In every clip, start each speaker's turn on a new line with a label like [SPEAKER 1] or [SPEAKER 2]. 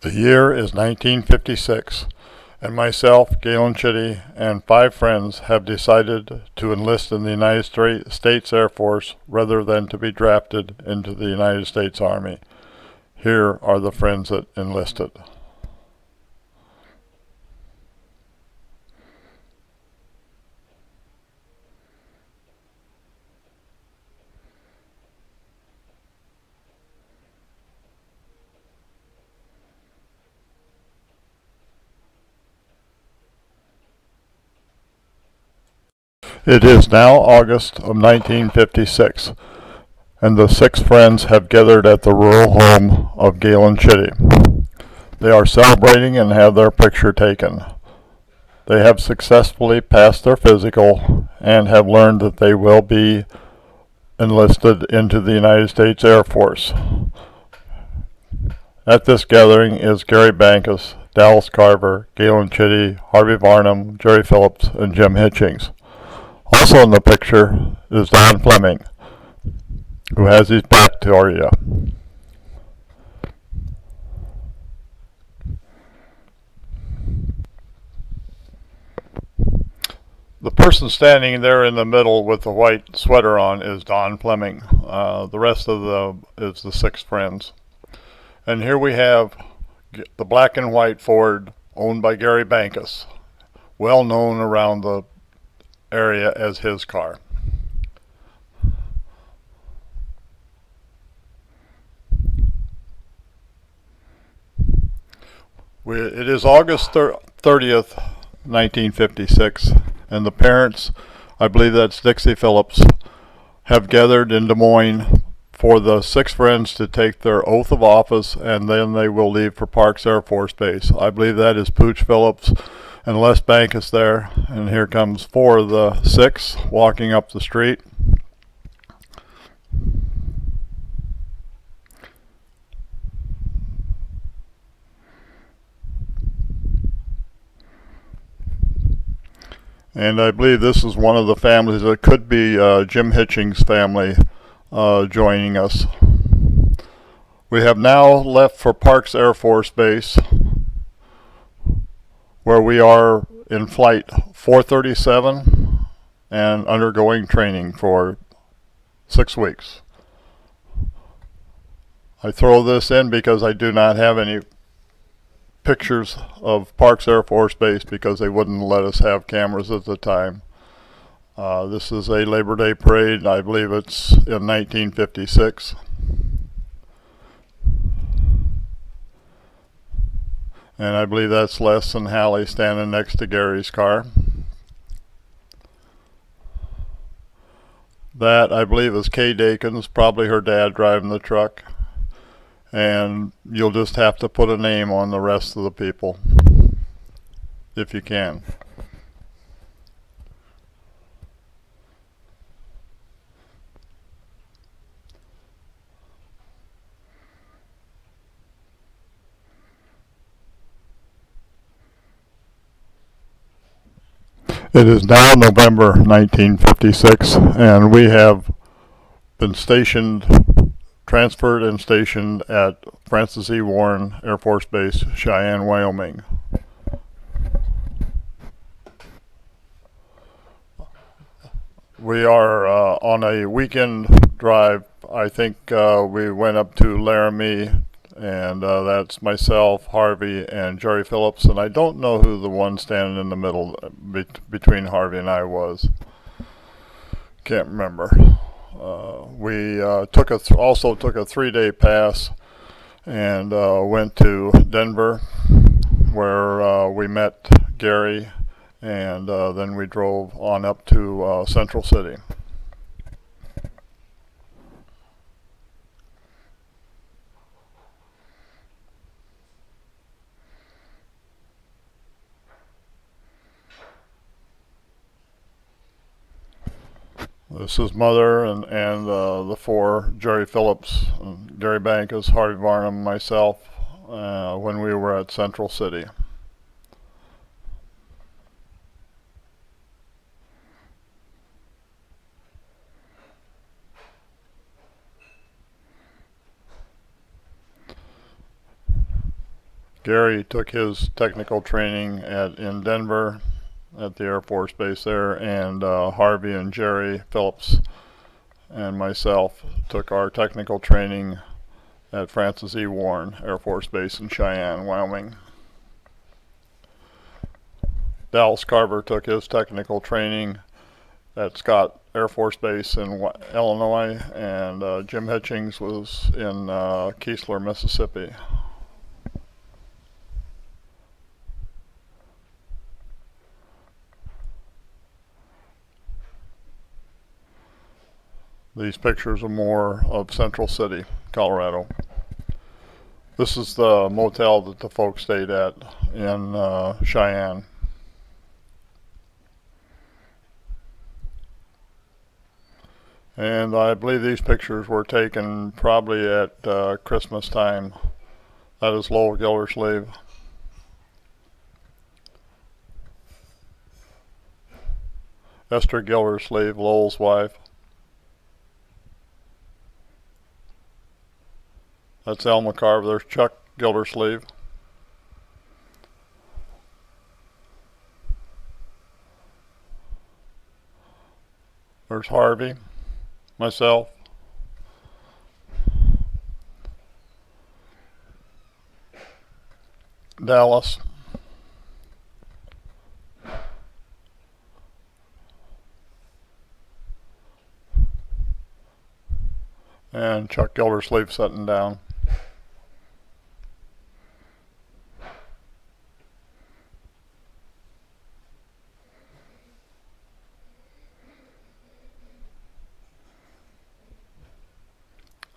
[SPEAKER 1] The year is 1956, and myself, Galen Chitty, and 5 friends have decided to enlist in the United States Air Force rather than to be drafted into the United States Army. Here are the friends that enlisted. It is now August of 1956, and the 6 friends have gathered at the rural home of Galen Chitty. They are celebrating and have their picture taken. They have successfully passed their physical and have learned that they will be enlisted into the United States Air Force. At this gathering is Gary Bankus, Dallas Carver, Galen Chitty, Harvey Varnum, Jerry Phillips, and Jim Hitchings. Also in the picture is Don Fleming, who has his back toward you. The person standing there in the middle with the white sweater on is Don Fleming. The rest of is the 6 friends. And here we have the black and white Ford owned by Gary Bankus, well known around the area as his car. It is August 30th, 1956, and the parents, I believe that's Dixie Phillips, have gathered in Des Moines for the 6 friends to take their oath of office, and then they will leave for Parks Air Force Base. I believe that is Pooch Phillips and Les Bankus there, and here comes 4 of the 6 walking up the street. And I believe this is one of the families. It could be Jim Hitchings' family joining us. We have now left for Parks Air Force Base, where we are in flight 437 and undergoing training for 6 weeks. I throw this in because I do not have any pictures of Parks Air Force Base because they wouldn't let us have cameras at the time. This is a Labor Day parade. I believe it's in 1956. And I believe that's Les and Hallie standing next to Gary's car. That, I believe, is Kay Dakins, probably her dad driving the truck. And you'll just have to put a name on the rest of the people, if you can. It is now November 1956, and we have been transferred and stationed at Francis E. Warren Air Force Base, Cheyenne, Wyoming. We are on a weekend drive. I think we went up to Laramie, and that's myself, Harvey, and Jerry Phillips, and I don't know who the one standing in the middle between Harvey and I was. Can't remember. We also took a 3-day pass and went to Denver, where we met Gary, and then we drove on up to Central City. This is Mother and the 4, Jerry Phillips, Gary Bankus, Harvey Varnum, myself, when we were at Central City. Gary took his technical training in Denver at the Air Force Base there, and Harvey and Jerry Phillips and myself took our technical training at Francis E. Warren Air Force Base in Cheyenne, Wyoming. Dallas Carver took his technical training at Scott Air Force Base in Illinois, and Jim Hitchings was in Keesler, Mississippi. These pictures are more of Central City, Colorado. This is the motel that the folks stayed at in Cheyenne. And I believe these pictures were taken probably at Christmas time. That is Lowell Gildersleeve. Esther Gildersleeve, Lowell's wife. That's Elma Carver. There's Chuck Gildersleeve. There's Harvey, myself. Dallas. And Chuck Gildersleeve sitting down.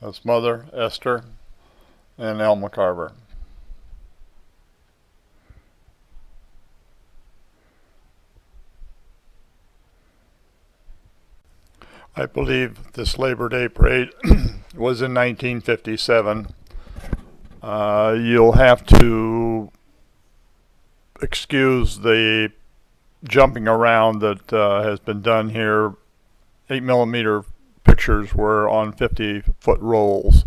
[SPEAKER 1] That's Mother, Esther, and Elma Carver. I believe this Labor Day parade was in 1957. You'll have to excuse the jumping around that has been done here. 8mm pictures were on 50-foot rolls,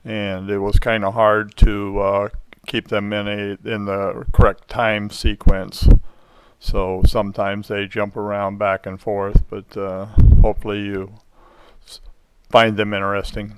[SPEAKER 1] and it was kind of hard to keep them in the correct time sequence. So sometimes they jump around back and forth, but hopefully you find them interesting.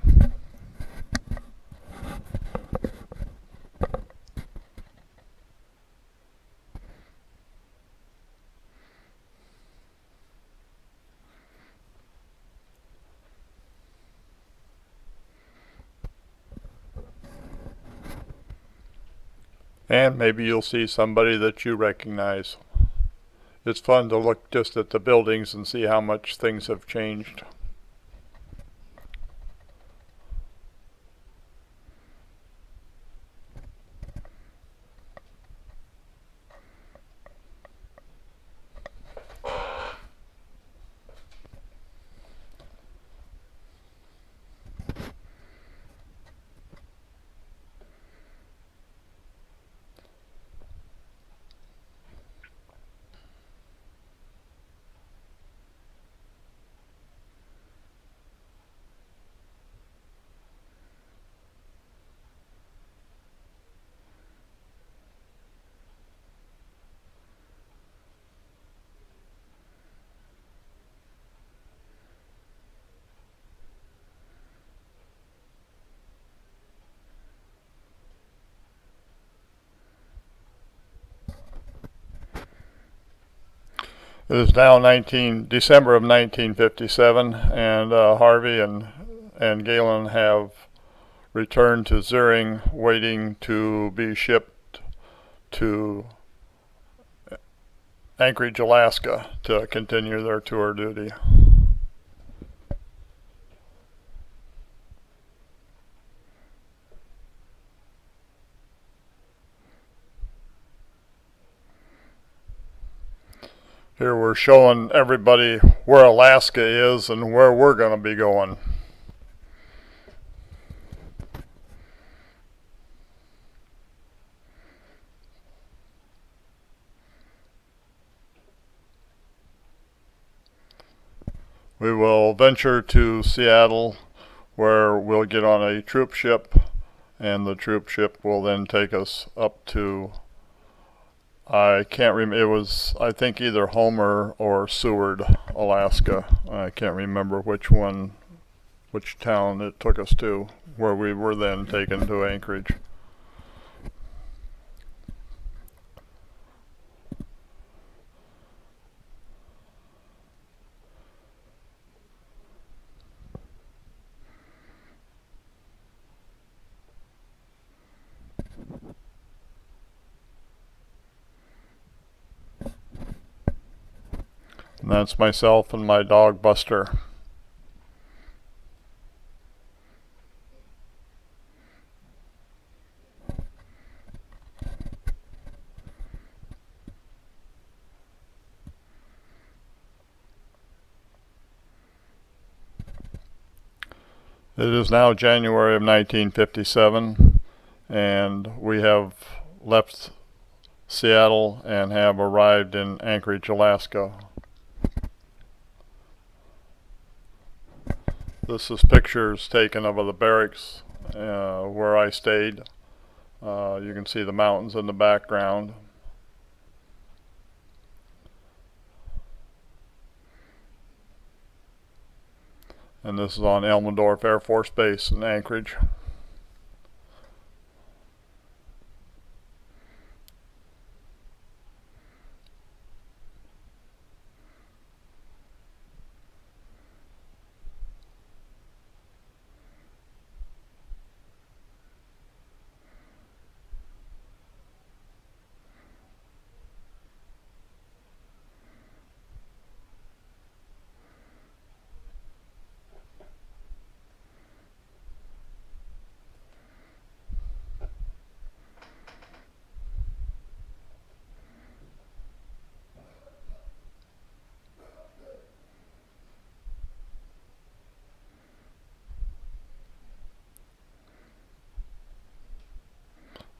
[SPEAKER 1] And maybe you'll see somebody that you recognize. It's fun to look just at the buildings and see how much things have changed. It is now December of 1957, and Harvey and Galen have returned to Zearing, waiting to be shipped to Anchorage, Alaska, to continue their tour duty. Here we're showing everybody where Alaska is and where we're going to be going. We will venture to Seattle, where we'll get on a troop ship and the troop ship will then take us up to, I can't remember, it was, I think, either Homer or Seward, Alaska. I can't remember which one, which town it took us to, where we were then taken to Anchorage. And that's myself and my dog Buster. It is now January of 1957, and we have left Seattle and have arrived in Anchorage, Alaska. This is pictures taken of the barracks where I stayed. You can see the mountains in the background. And this is on Elmendorf Air Force Base in Anchorage.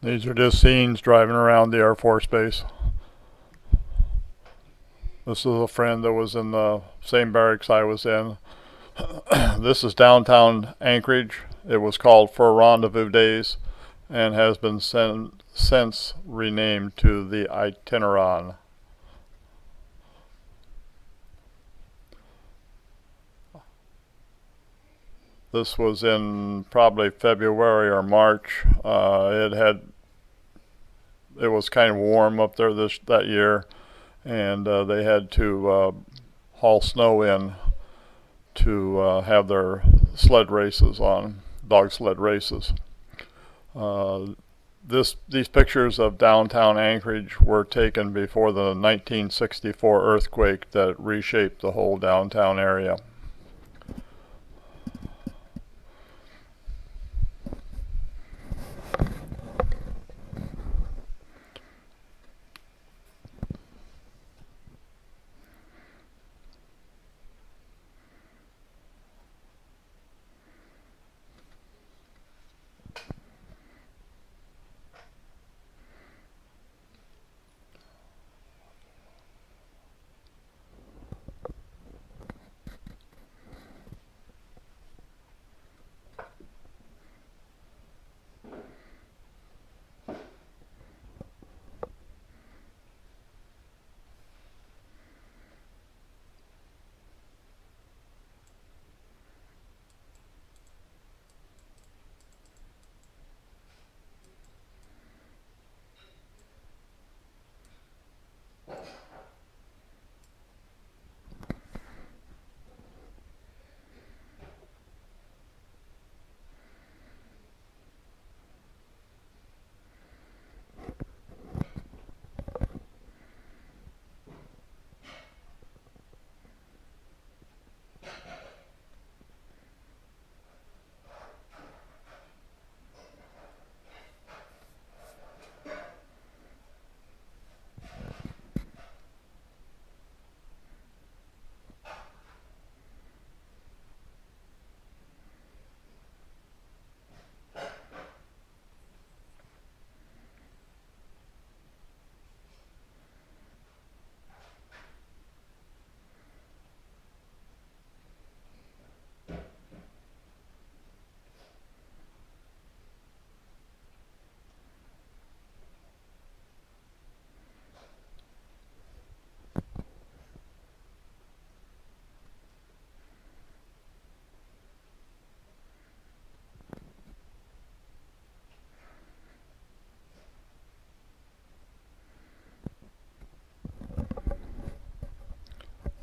[SPEAKER 1] These are just scenes driving around the Air Force Base. This is a friend that was in the same barracks I was in. This is downtown Anchorage. It was called For Rendezvous Days and has been since renamed to the Itineron. This was in probably February or March. It was kind of warm up there that year, and they had to haul snow in to have their sled races on, dog sled races. These pictures of downtown Anchorage were taken before the 1964 earthquake that reshaped the whole downtown area.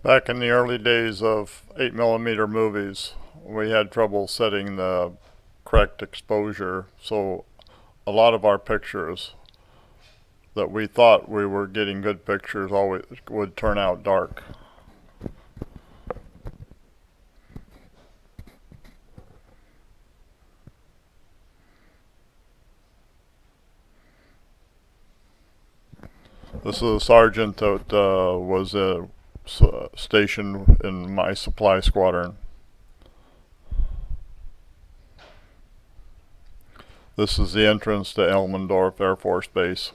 [SPEAKER 1] Back in the early days of 8mm movies, we had trouble setting the correct exposure, so a lot of our pictures that we thought we were getting good pictures always would turn out dark. This is a sergeant that was stationed in my supply squadron. This is the entrance to Elmendorf Air Force Base.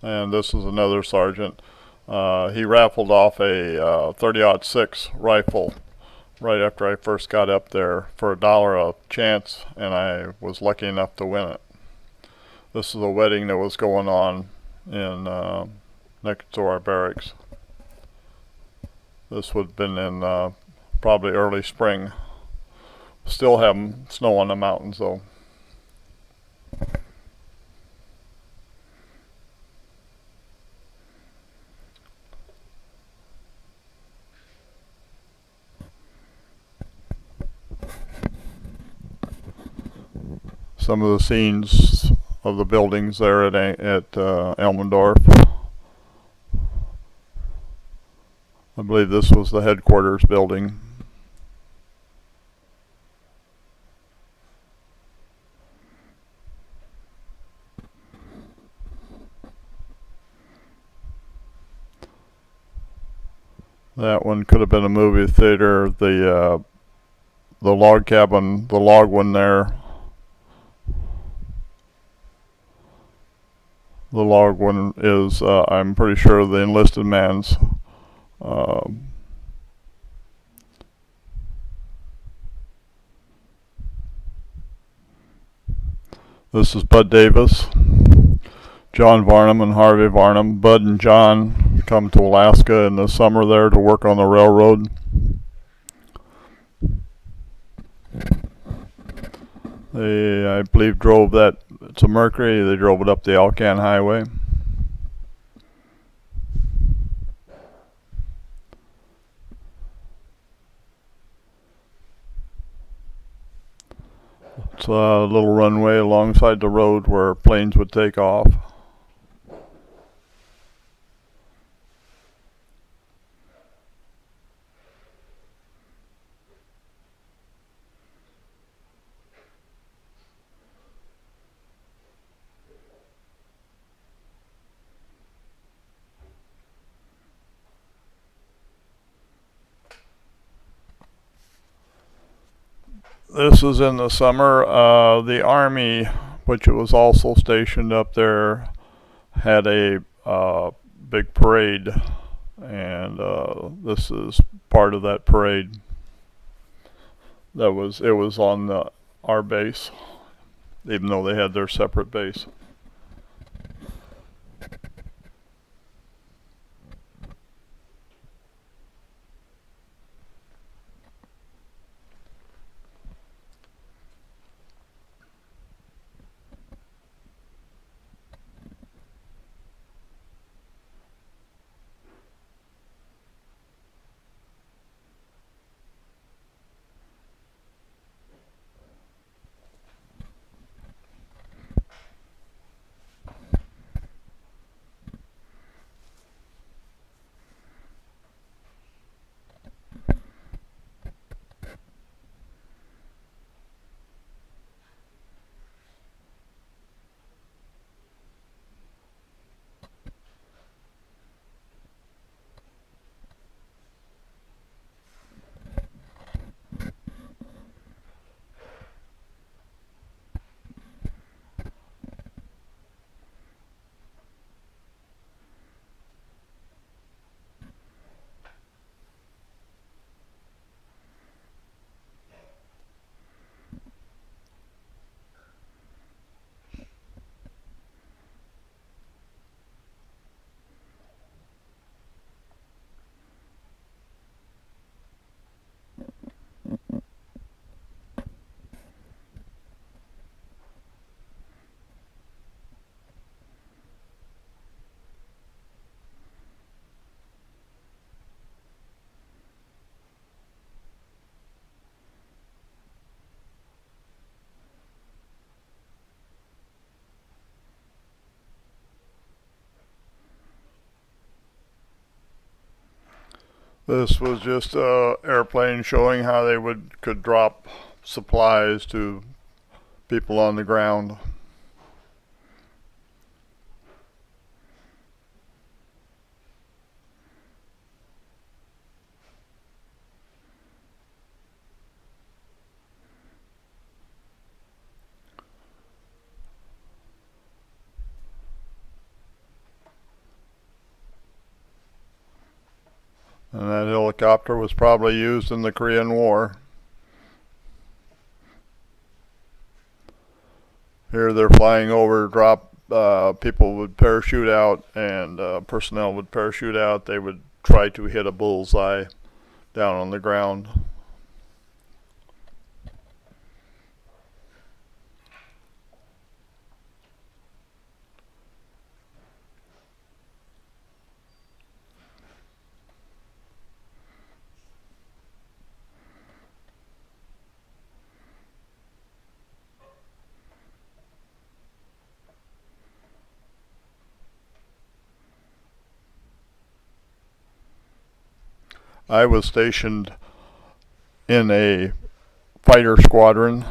[SPEAKER 1] And this is another sergeant. He raffled off a 30-06 rifle right after I first got up there for $1 a chance, and I was lucky enough to win it. This is a wedding that was going on in next to our barracks. This would have been in probably early spring. Still have snow on the mountains though. Some of the scenes of the buildings there at Elmendorf. I believe this was the headquarters building. That one could have been a movie theater. The log cabin, the log one there. The log one is, I'm pretty sure, the enlisted man's. This is Bud Davis, John Varnum, and Harvey Varnum. Bud and John come to Alaska in the summer there to work on the railroad. They, I believe, drove that. It's a Mercury. They drove it up the Alcan Highway. It's a little runway alongside the road where planes would take off. This is in the summer. The Army, which was also stationed up there, had a big parade, and this is part of that parade. It was on our base, even though they had their separate base. This was just a airplane showing how they could drop supplies to people on the ground. And that helicopter was probably used in the Korean War. Here they're flying over, people would parachute out, and personnel would parachute out. They would try to hit a bullseye down on the ground. I was stationed in a fighter squadron.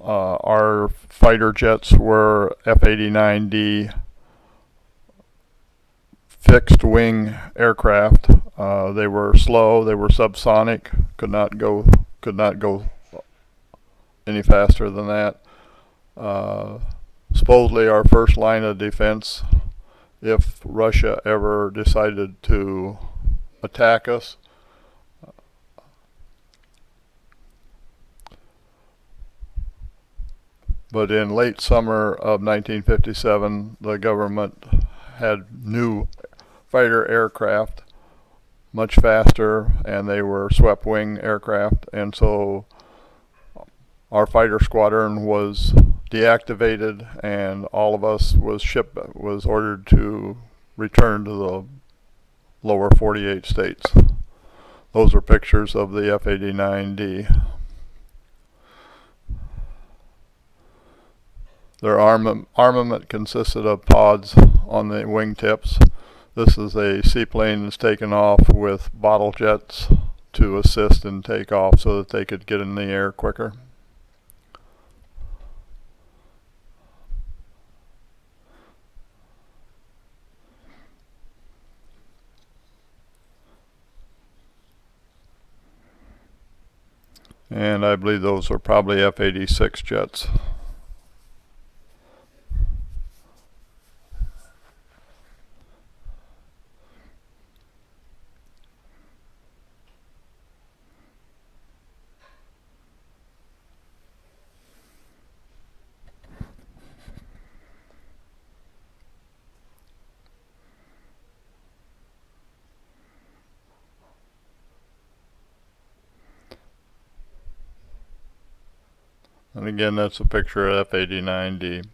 [SPEAKER 1] Our fighter jets were F-89D fixed wing aircraft. They were slow. They were subsonic. Could not go any faster than that. Supposedly, our first line of defense, if Russia ever decided to attack us. But in late summer of 1957, the government had new fighter aircraft, much faster, and they were swept wing aircraft, and so our fighter squadron was deactivated, and all of us was ordered to return to the lower 48 states. Those are pictures of the F-89D. Their armament consisted of pods on the wingtips. This is a seaplane that's taken off with bottle jets to assist in takeoff so that they could get in the air quicker. And I believe those are probably F-86 jets. And again, that's a picture of F-89D.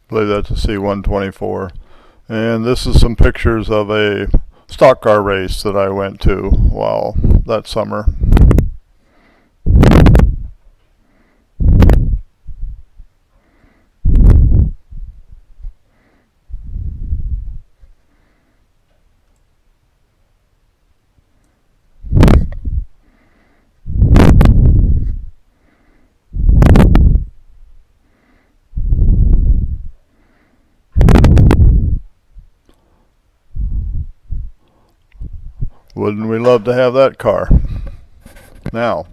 [SPEAKER 1] I believe that's a C-124. And this is some pictures of a stock car race that I went to that summer. Wouldn't we love to have that car? Now,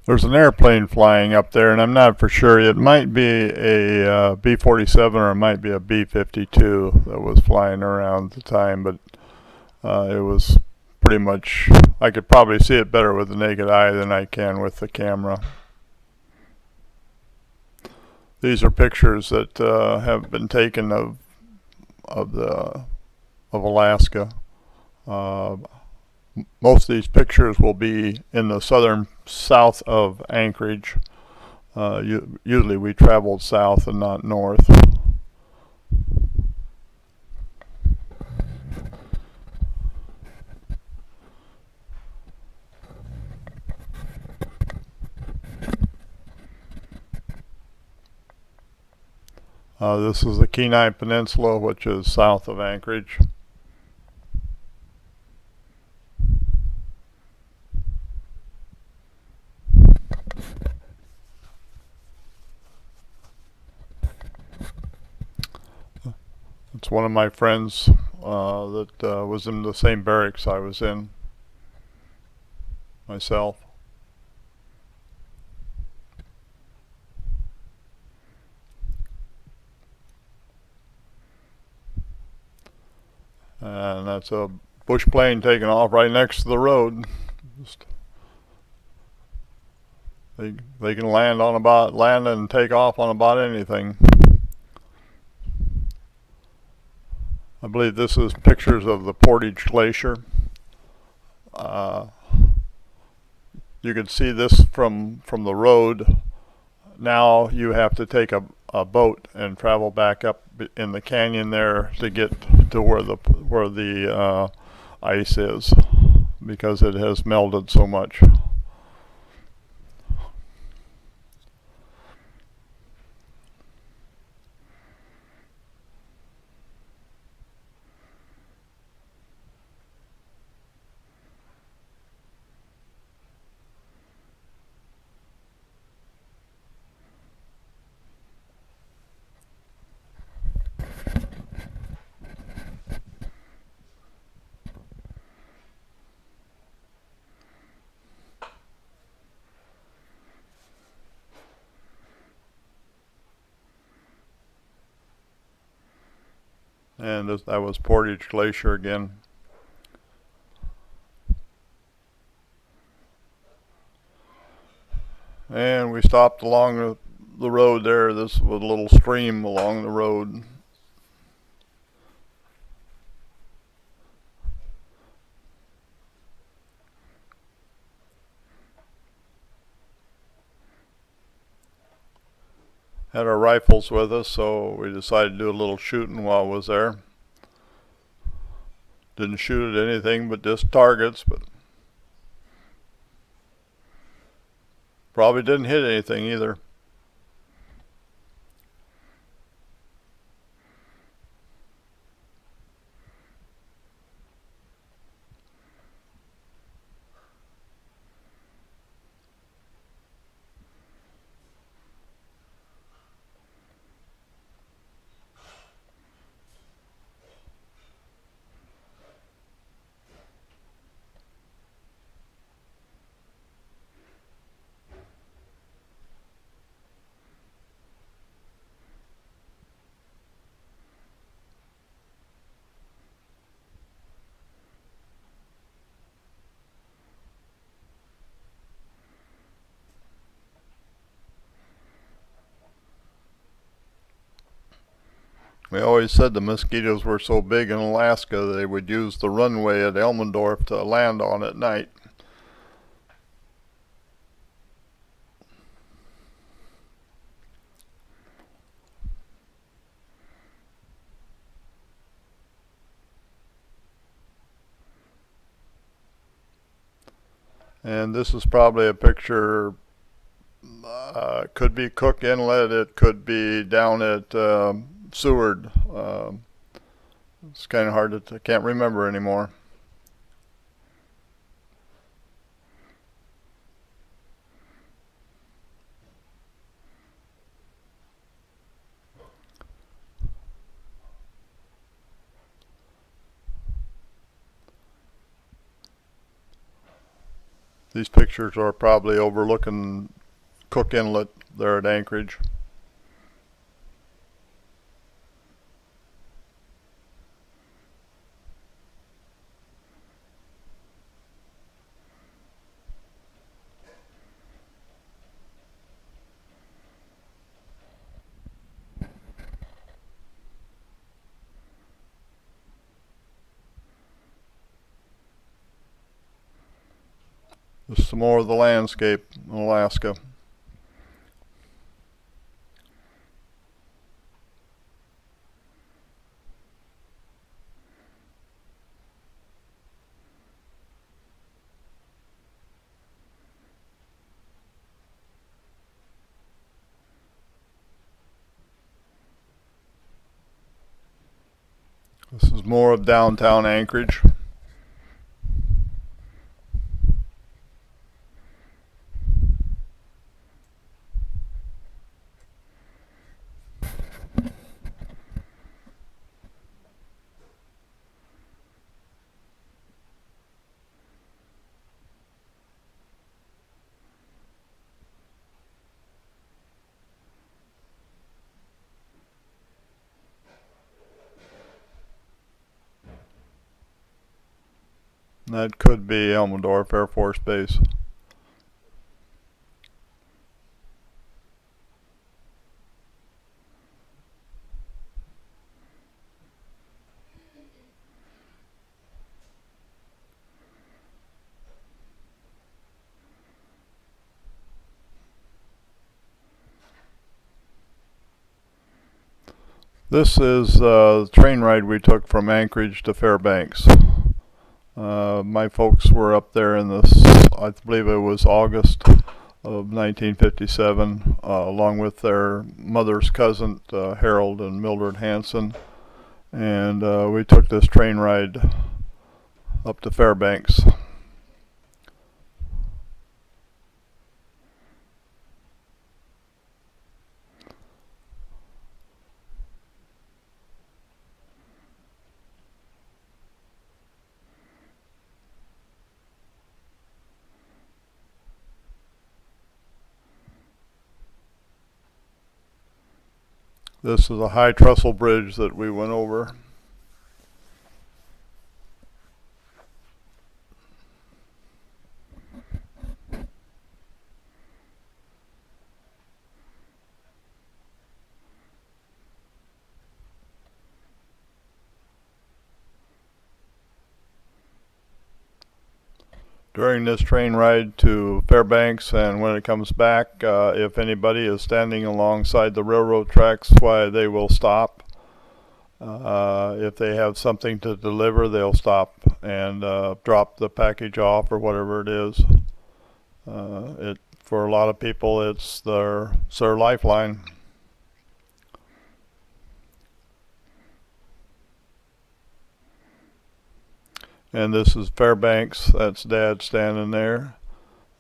[SPEAKER 1] There's an airplane flying up there, and I'm not for sure. It might be a B-47 or it might be a B-52 that was flying around at the time, but it was pretty much, I could probably see it better with the naked eye than I can with the camera. These are pictures that have been taken of Alaska. Uh, Most of these pictures will be in the southern south of Anchorage. Usually we traveled south and not north. This is the Kenai Peninsula, which is south of Anchorage. It's one of my friends that was in the same barracks I was in myself. And that's a bush plane taking off right next to the road. They can land and take off on about anything. I believe this is pictures of the Portage Glacier. You can see this from the road. Now you have to take a boat and travel back up in the canyon there to get to where the ice is, because it has melted so much. And that was Portage Glacier again. And we stopped along the road there. This was a little stream along the road. Had our rifles with us, so we decided to do a little shooting while I was there. Didn't shoot at anything but just targets, but probably didn't hit anything either. We always said the mosquitoes were so big in Alaska they would use the runway at Elmendorf to land on at night. And this is probably a picture, could be Cook Inlet, it could be down at Seward. It's kind of hard to, can't remember anymore. These pictures are probably overlooking Cook Inlet there at Anchorage. Just some more of the landscape in Alaska. This is more of downtown Anchorage. That could be Elmendorf Air Force Base. This is the train ride we took from Anchorage to Fairbanks. My folks were up there in I believe it was August of 1957, along with their mother's cousin, Harold and Mildred Hanson. And we took this train ride up to Fairbanks. This is a high trestle bridge that we went over. During this train ride to Fairbanks, and when it comes back, if anybody is standing alongside the railroad tracks, why they will stop. If they have something to deliver, they'll stop and drop the package off or whatever it is. For a lot of people, it's their lifeline. And this is Fairbanks. That's Dad standing there.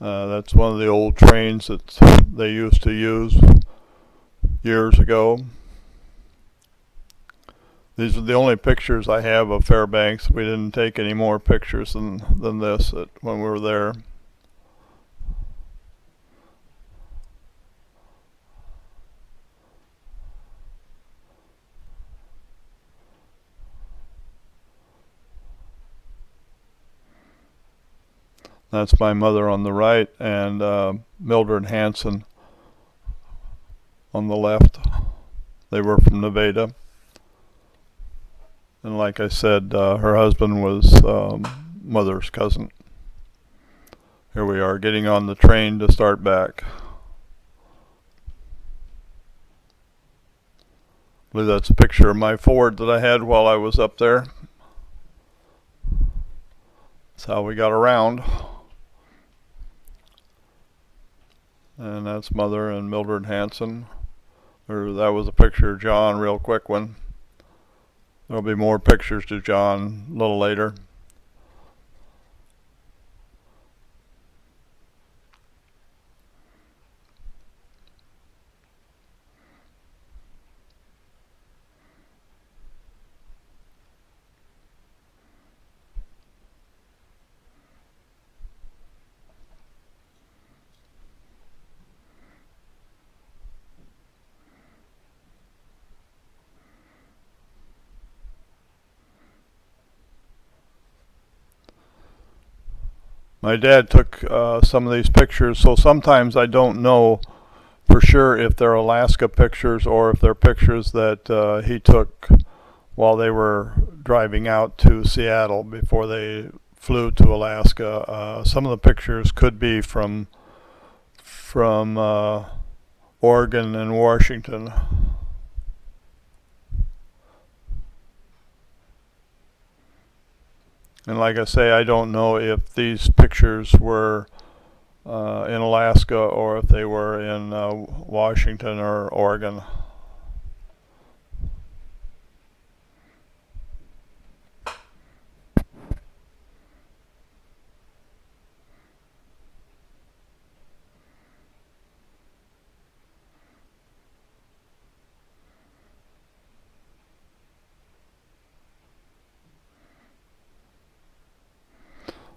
[SPEAKER 1] That's one of the old trains that they used to use years ago. These are the only pictures I have of Fairbanks. We didn't take any more pictures than this when we were there. That's my mother on the right, and Mildred Hanson on the left. They were from Nevada. And like I said, her husband was mother's cousin. Here we are getting on the train to start back. I believe that's a picture of my Ford that I had while I was up there. That's how we got around. And that's Mother and Mildred Hanson. That was a picture of John, real quick one. There'll be more pictures to John a little later. My dad took some of these pictures, so sometimes I don't know for sure if they're Alaska pictures or if they're pictures that he took while they were driving out to Seattle before they flew to Alaska. Some of the pictures could be from Oregon and Washington. And like I say, I don't know if these pictures were in Alaska or if they were in Washington or Oregon.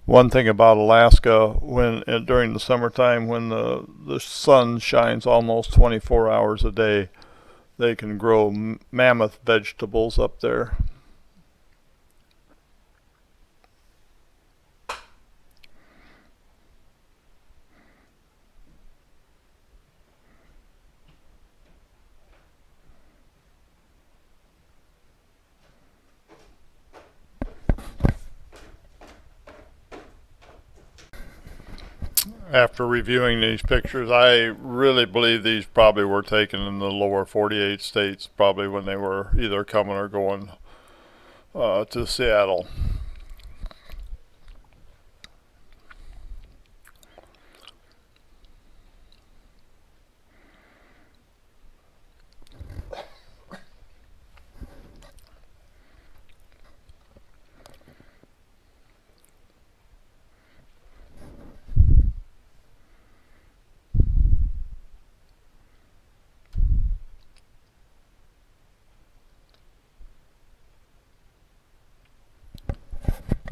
[SPEAKER 1] One thing about Alaska, when during the summertime, when the sun shines almost 24 hours a day, they can grow mammoth vegetables up there. After reviewing these pictures, I really believe these probably were taken in the lower 48 states, probably when they were either coming or going to Seattle.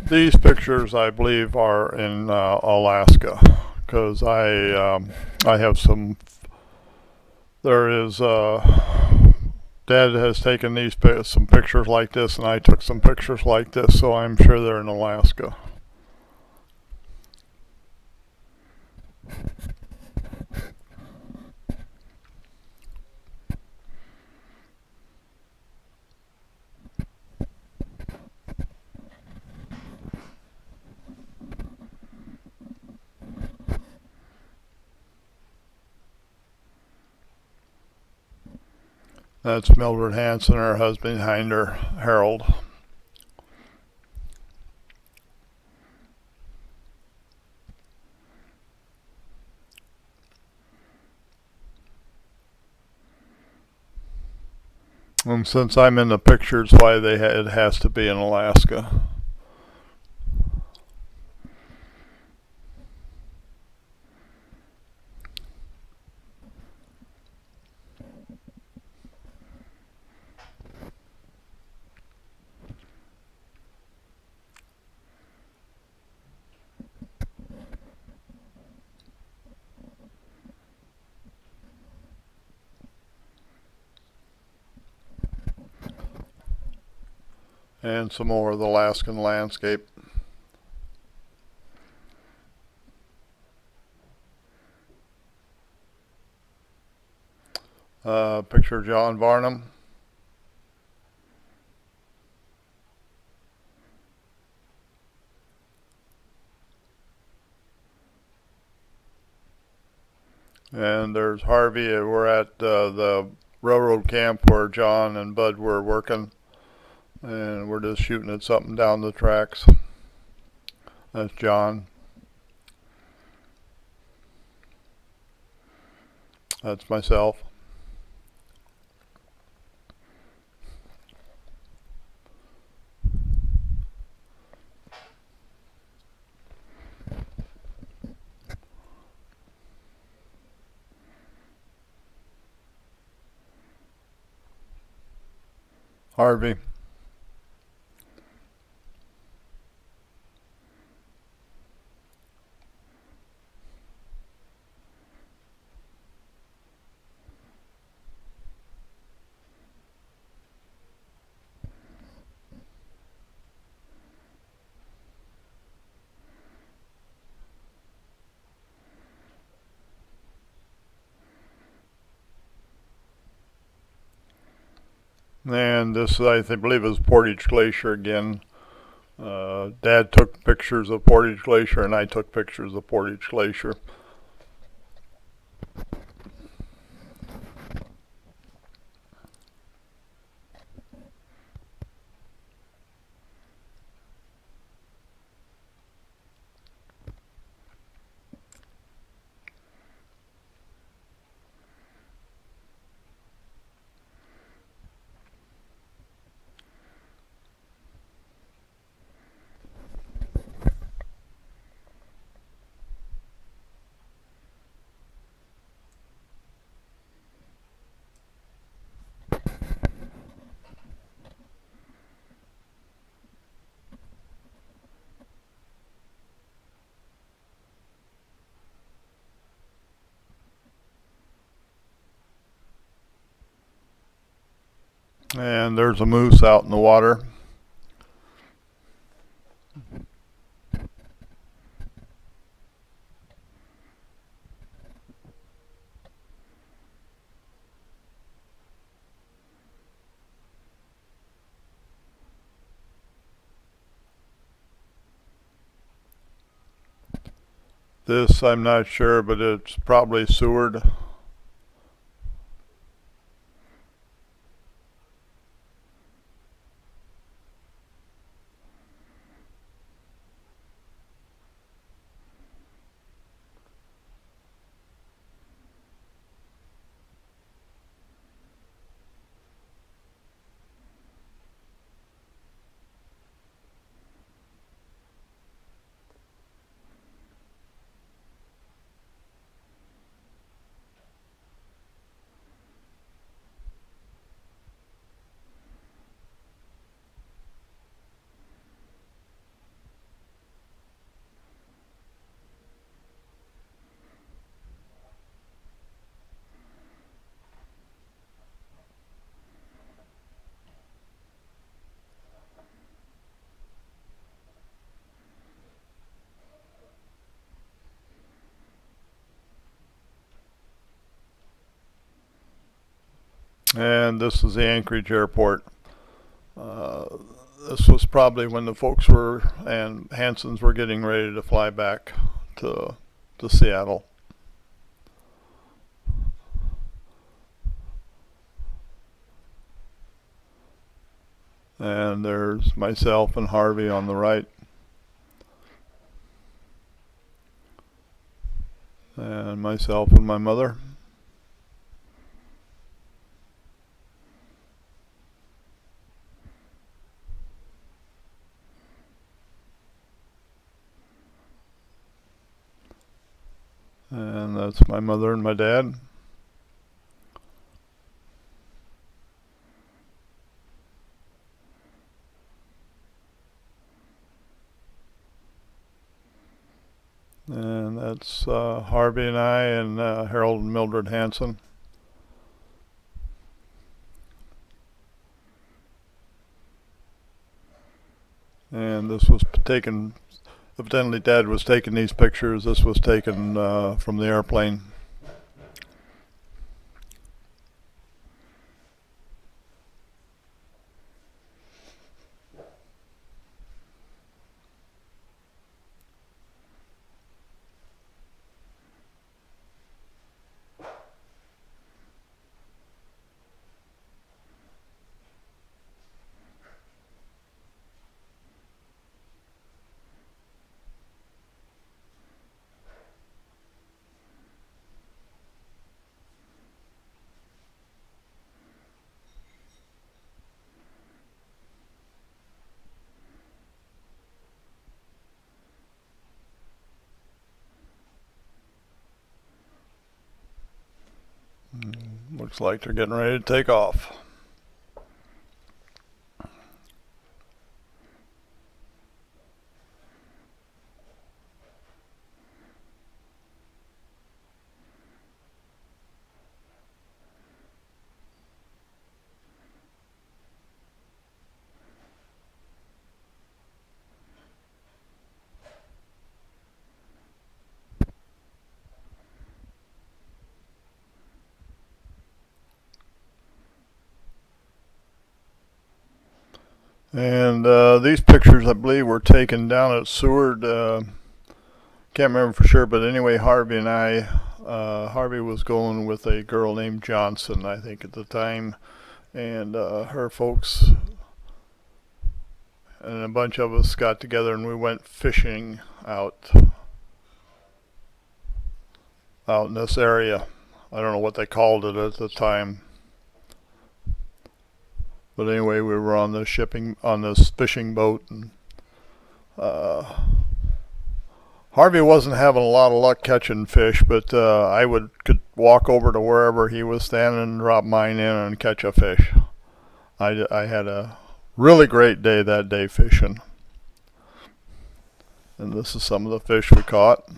[SPEAKER 1] These pictures, I believe, are in Alaska, because I have some. There is Dad has taken some pictures like this, and I took some pictures like this, so I'm sure they're in Alaska. That's Mildred Hanson, her husband behind her, Harold. And since I'm in the pictures, why it has to be in Alaska. And some more of the Alaskan landscape. Picture of John Barnum. And there's Harvey. We're at the railroad camp where John and Bud were working. And we're just shooting at something down the tracks. That's John. That's myself. Harvey. And this, I believe, is Portage Glacier again. Dad took pictures of Portage Glacier, and I took pictures of Portage Glacier. And there's a moose out in the water. This, I'm not sure, but it's probably Seward. And this is the Anchorage airport. Uh, this was probably when the folks were and Hansons were getting ready to fly back to Seattle. And there's myself and Harvey on the right. And myself and my mother. And that's my mother and my dad. And that's Harvey and I and Harold and Mildred Hanson. And this was taken, evidently Dad was taking these pictures. This was taken from the airplane. Looks like they're getting ready to take off. And these pictures, I believe, were taken down at Seward. Can't remember for sure, but anyway, Harvey and I, Harvey was going with a girl named Johnson, I think, at the time, and her folks and a bunch of us got together and we went fishing out in this area. I don't know what they called it at the time. But anyway, we were on this fishing boat, and Harvey wasn't having a lot of luck catching fish, but I could walk over to wherever he was standing and drop mine in and catch a fish. I had a really great day that day fishing. And this is some of the fish we caught.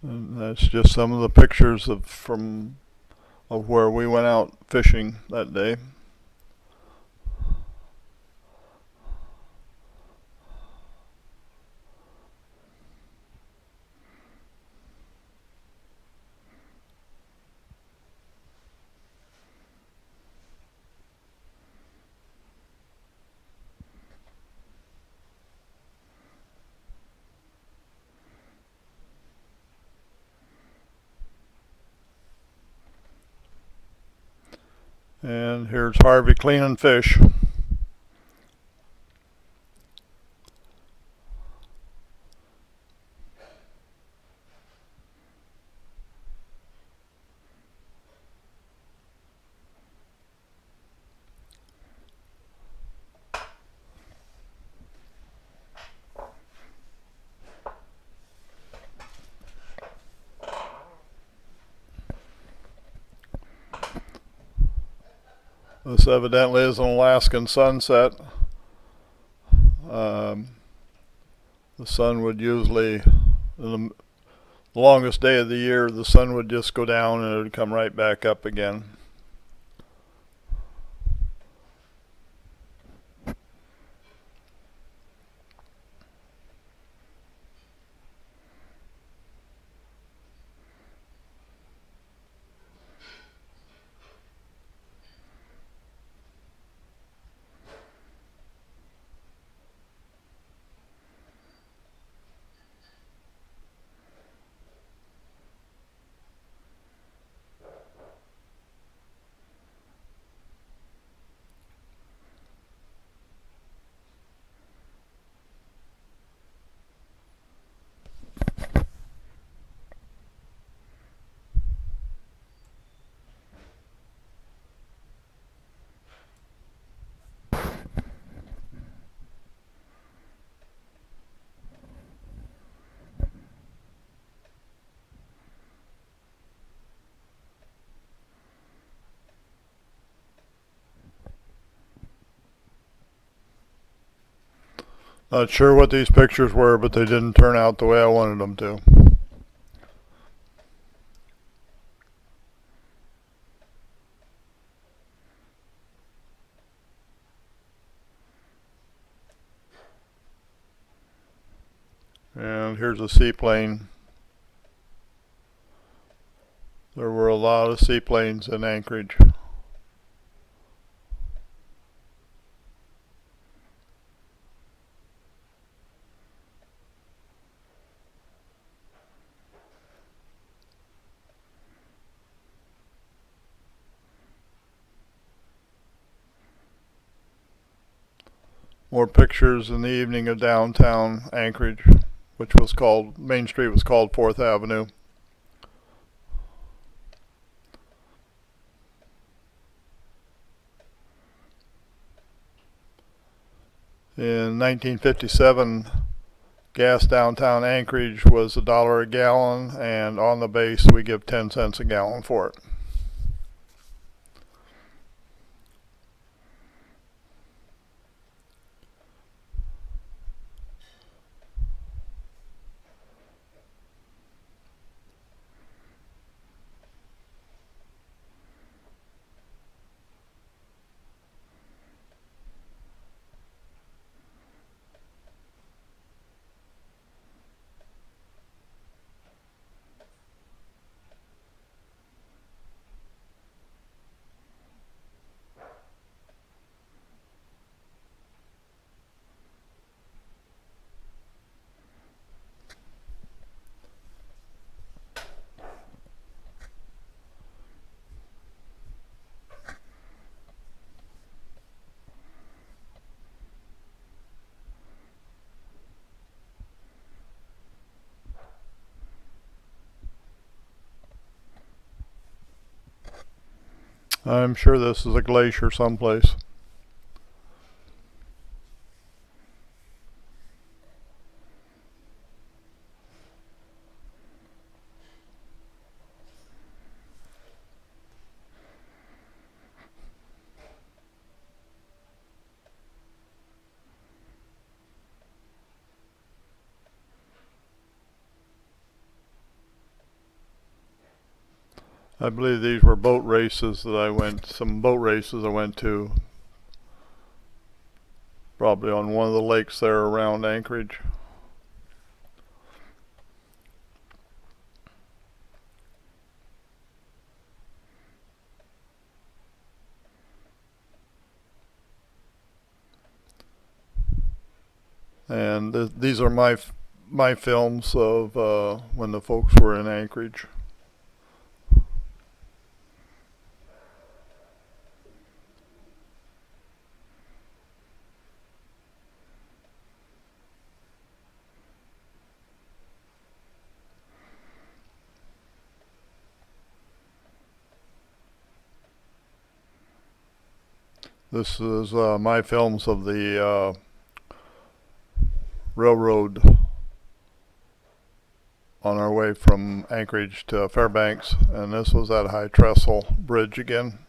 [SPEAKER 1] And that's just some of the pictures of where we went out fishing that day. And here's Harvey cleaning fish. This evidently is an Alaskan sunset. The sun would usually, the longest day of the year, the sun would just go down and it would come right back up again. Not sure what these pictures were, but they didn't turn out the way I wanted them to. And here's a seaplane. There were a lot of seaplanes in Anchorage. More pictures in the evening of downtown Anchorage, which was called, Main Street was called 4th Avenue. In 1957, gas downtown Anchorage was $1 a gallon, and on the base we give 10 cents a gallon for it. I'm sure this is a glacier someplace. I believe these were boat races that some boat races I went to, probably on one of the lakes there around Anchorage. And these are my films of when the folks were in Anchorage. This is my films of the railroad on our way from Anchorage to Fairbanks, and this was at High Trestle Bridge again.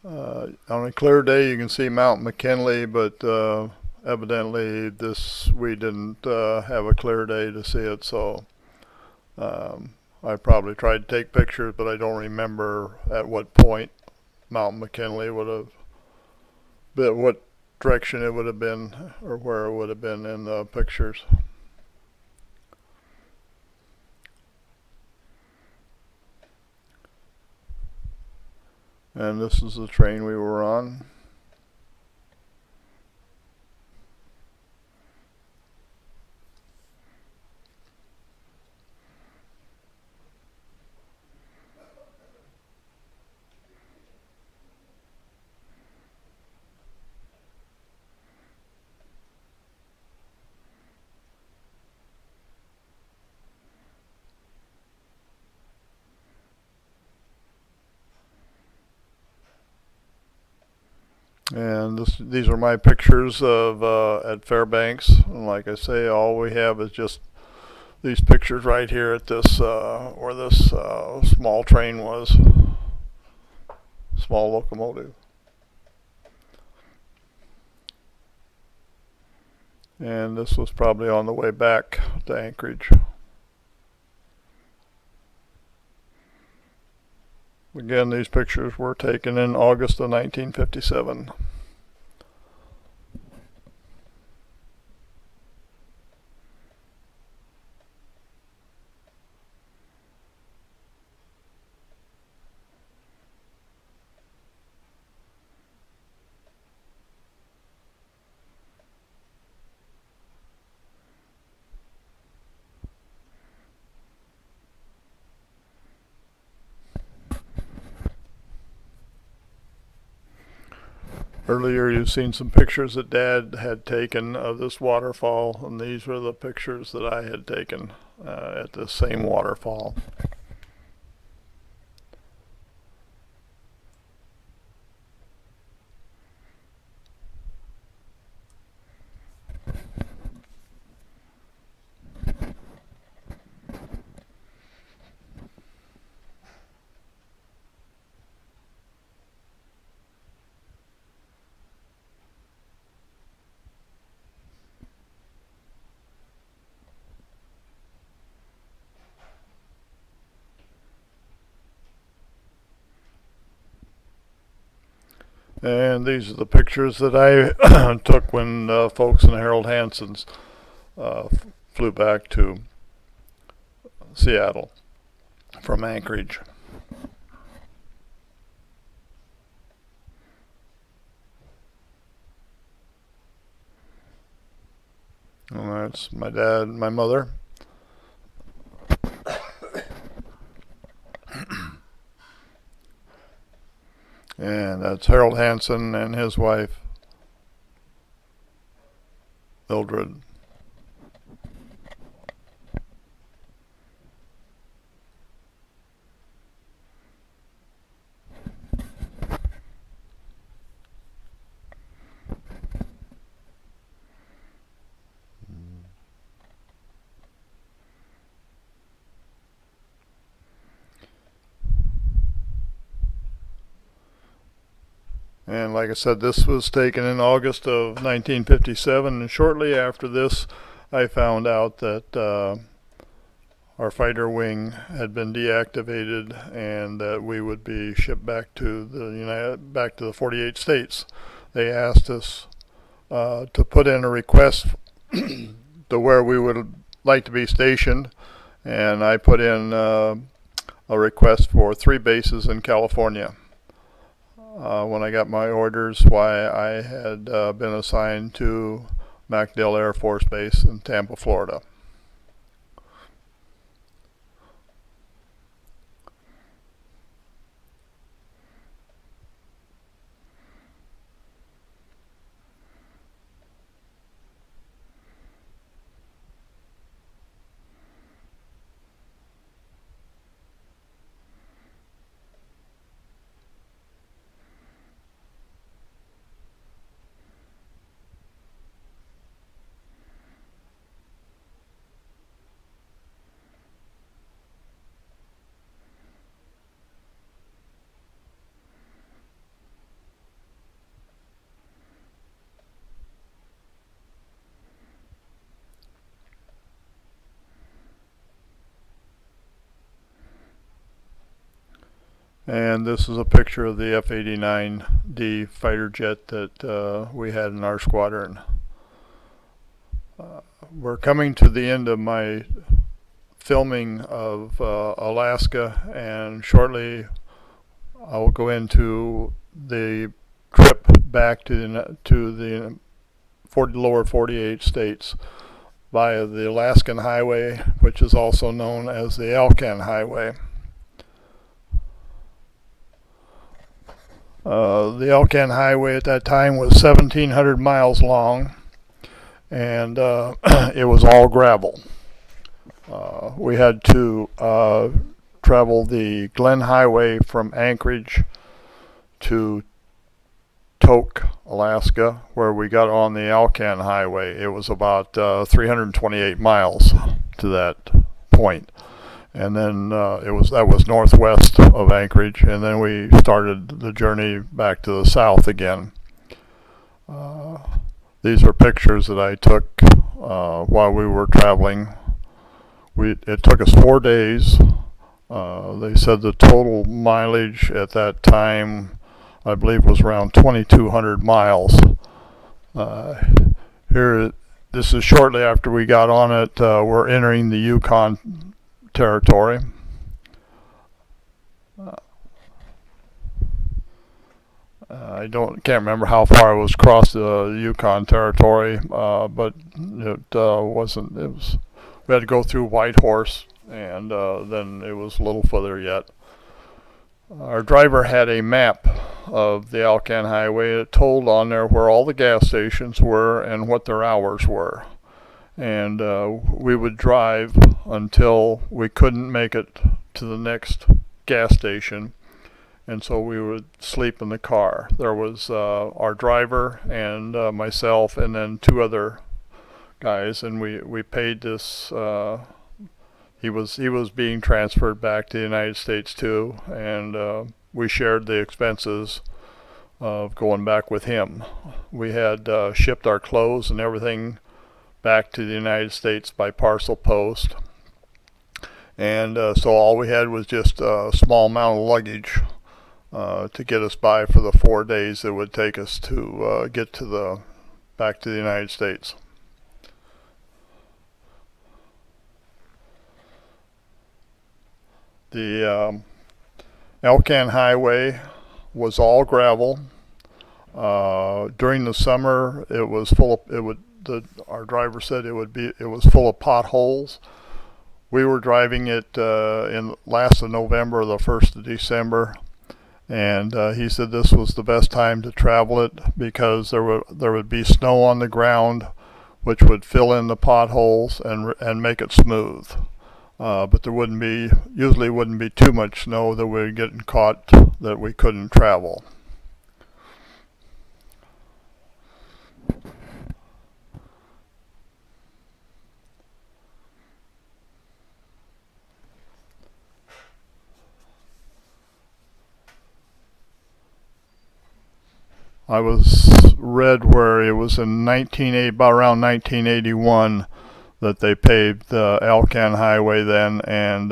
[SPEAKER 1] On a clear day you can see Mount McKinley, but evidently we didn't have a clear day to see it, so I probably tried to take pictures, but I don't remember at what point Mount McKinley would have been, what direction it would have been, or where it would have been in the pictures. And this is the train we were on. And these are my pictures of at Fairbanks. And like I say, all we have is just these pictures right here at this where this small train was, small locomotive. And this was probably on the way back to Anchorage. Again, these pictures were taken in August of 1957. Earlier you've seen some pictures that Dad had taken of this waterfall, and these were the pictures that I had taken at the same waterfall. And these are the pictures that I took when folks in Harold Hanson's flew back to Seattle from Anchorage. And that's my dad and my mother. And that's Harold Hanson and his wife, Mildred. And like I said, this was taken in August of 1957, and shortly after this, I found out that our fighter wing had been deactivated and that we would be shipped back to the 48 states. They asked us to put in a request to where we would like to be stationed, and I put in a request for 3 bases in California. When I got my orders, why I had been assigned to MacDill Air Force Base in Tampa, Florida. And this is a picture of the F-89D fighter jet that we had in our squadron. We're coming to the end of my filming of Alaska, and shortly I will go into the trip back to the lower 48 states via the Alaskan Highway, which is also known as the Alcan Highway. The Alcan Highway at that time was 1,700 miles long, and it was all gravel. We had to travel the Glen Highway from Anchorage to Tok, Alaska, where we got on the Alcan Highway. It was about 328 miles to that point. And then that was northwest of Anchorage, and then we started the journey back to the south again. These are pictures that I took while we were traveling. It took us 4 days. They said the total mileage at that time, I believe, was around 2,200 miles. This is shortly after we got on it. We're entering the Yukon territory. I can't remember how far it was across the Yukon territory, but it wasn't. We had to go through Whitehorse, and then it was a little further yet. Our driver had a map of the Alcan Highway. It told on there where all the gas stations were and what their hours were. And we would drive until we couldn't make it to the next gas station, and so we would sleep in the car. There was our driver and myself, and then 2 other guys, and we paid this. He was being transferred back to the United States too, and we shared the expenses of going back with him. We had shipped our clothes and everything back to the United States by parcel post, and so all we had was just a small amount of luggage to get us by for the 4 days it would take us to get back to the United States. The Alcan Highway was all gravel. During the summer, it was full of our driver said it was full of potholes. We were driving it in last of November, the 1st of December, and he said this was the best time to travel it because there would be snow on the ground, which would fill in the potholes and make it smooth. But there usually wouldn't be too much snow that we were getting caught that we couldn't travel. I was read where it was in about around 1981 that they paved the Alcan Highway then, and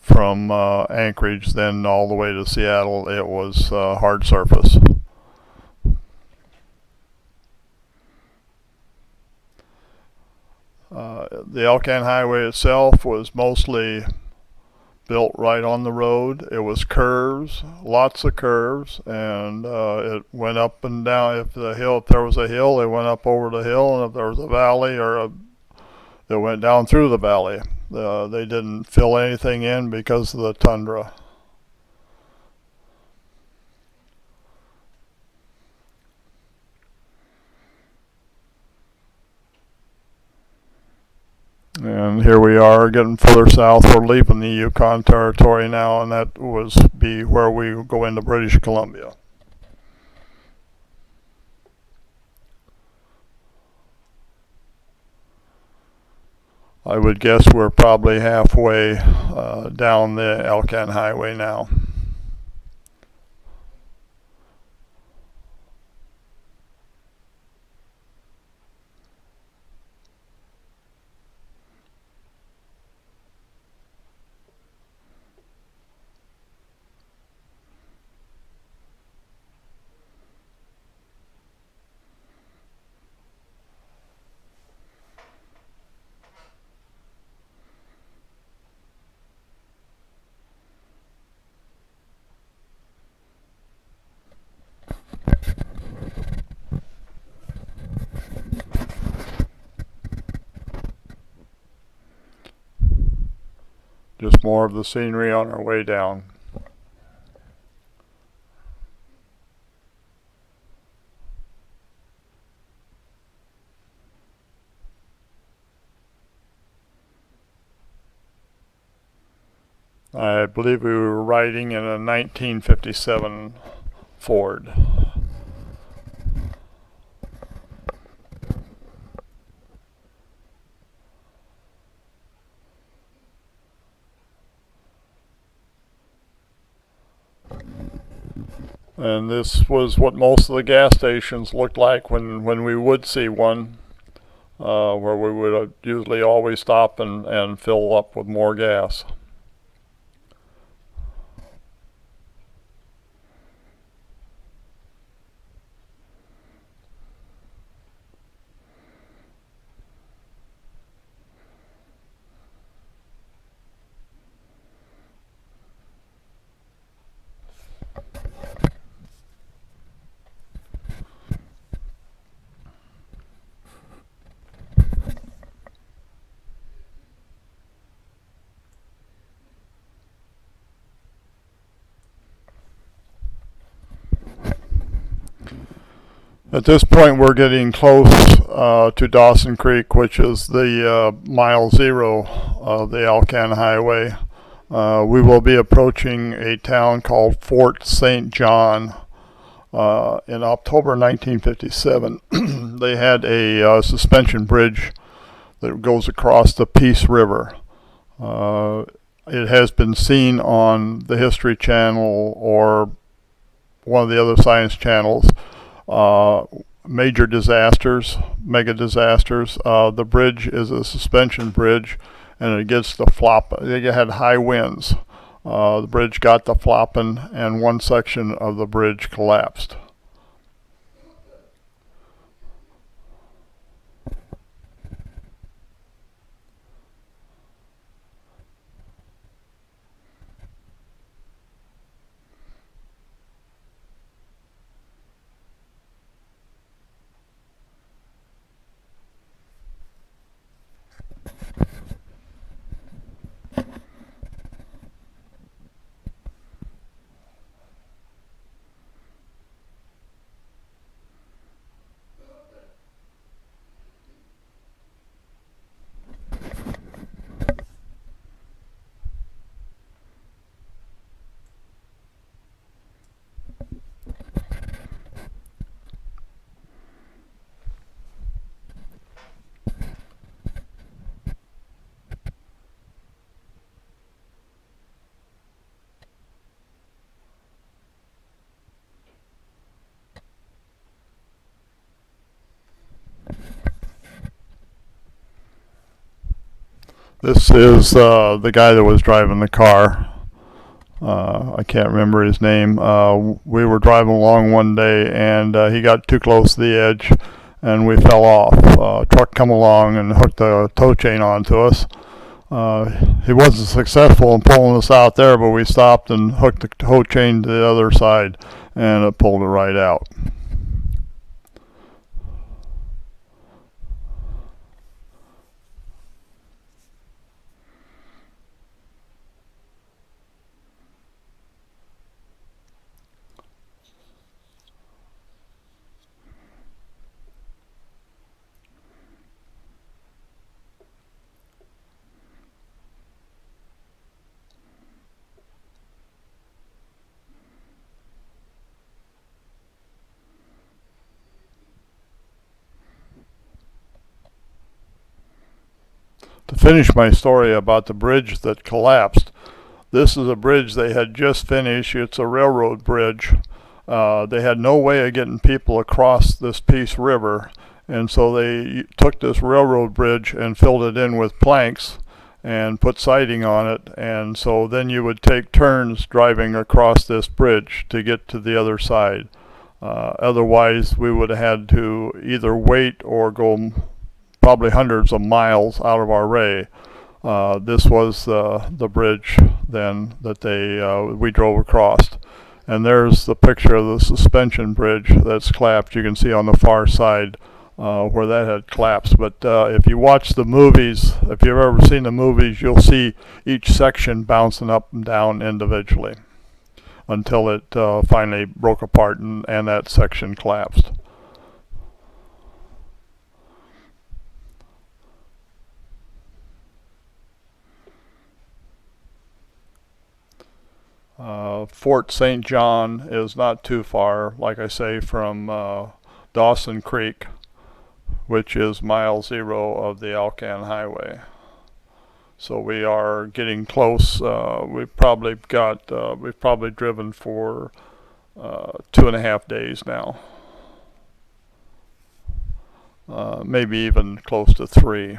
[SPEAKER 1] from Anchorage then all the way to Seattle, it was hard surface. The Alcan Highway itself was mostly built right on the road. It was curves, lots of curves, and it went up and down. If there was a hill, it went up over the hill, and if there was a valley it went down through the valley. They didn't fill anything in because of the tundra. And here we are getting further south. We're leaving the Yukon Territory now, and that be where we go into British Columbia. I would guess we're probably halfway down the Alcan Highway now. Just more of the scenery on our way down. I believe we were riding in a 1957 Ford. And this was what most of the gas stations looked like when we would see one, where we would usually always stop and fill up with more gas. At this point, we're getting close to Dawson Creek, which is the mile zero of the Alcan Highway. We will be approaching a town called Fort St. John. In October 1957, they had a suspension bridge that goes across the Peace River. It has been seen on the History Channel or one of the other science channels. Major disasters, mega disasters. The bridge is a suspension bridge, and it gets the flop. They had high winds. The bridge got the flopping, and one section of the bridge collapsed. This is the guy that was driving the car. I can't remember his name. We were driving along one day, and he got too close to the edge, and we fell off. A truck come along and hooked the tow chain onto us. He wasn't successful in pulling us out there, but we stopped and hooked the tow chain to the other side, and it pulled it right out. To finish my story about the bridge that collapsed, this is a bridge they had just finished. It's a railroad bridge. They had no way of getting people across this Peace River, and so they took this railroad bridge and filled it in with planks and put siding on it, and so then you would take turns driving across this bridge to get to the other side. Otherwise, we would have had to either wait or go probably hundreds of miles out of our way. This was the bridge then that we drove across. And there's the picture of the suspension bridge that's collapsed. You can see on the far side where that had collapsed. But if you watch the movies, if you've ever seen the movies, you'll see each section bouncing up and down individually until it finally broke apart and that section collapsed. Fort St. John is not too far, like I say, from Dawson Creek, which is mile 0 of the Alcan Highway. So we are getting close. We've probably driven for 2.5 days now, maybe even close to 3.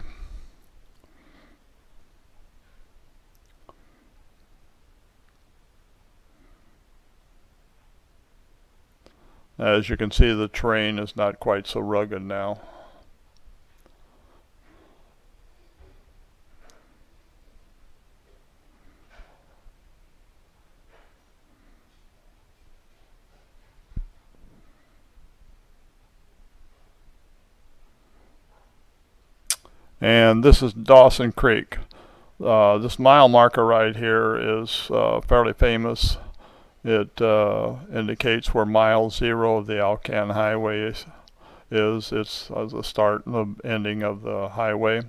[SPEAKER 1] As you can see, the terrain is not quite so rugged now. And this is Dawson Creek. This mile marker right here is fairly famous. It indicates where mile 0 of the Alcan Highway is. It's the start and the ending of the highway,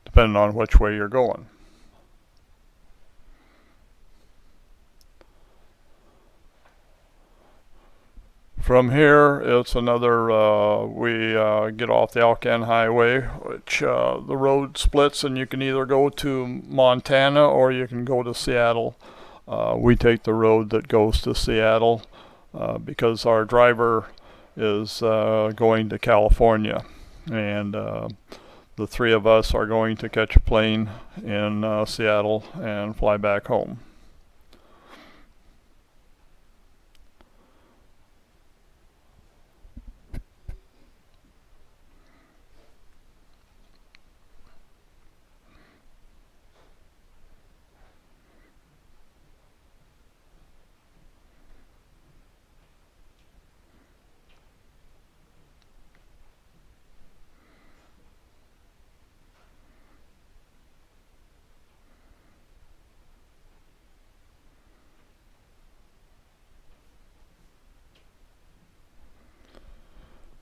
[SPEAKER 1] depending on which way you're going. From here, it's another, we get off the Alcan Highway, which the road splits, and you can either go to Montana or you can go to Seattle. We take the road that goes to Seattle because our driver is going to California, and the 3 of us are going to catch a plane in Seattle and fly back home.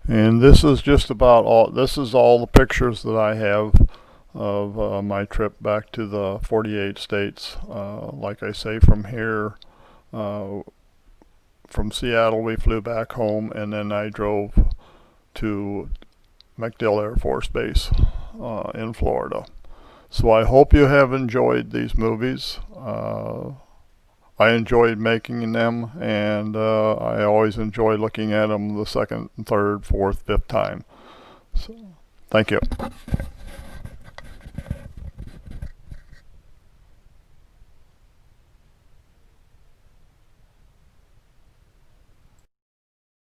[SPEAKER 1] And this is just about all. This is all the pictures that I have of my trip back to the 48 states. Like I say, from here, from Seattle, we flew back home, and then I drove to MacDill Air Force Base in Florida. So I hope you have enjoyed these movies. I enjoyed making them, and I always enjoy looking at them the second, third, fourth, fifth time. So, thank you.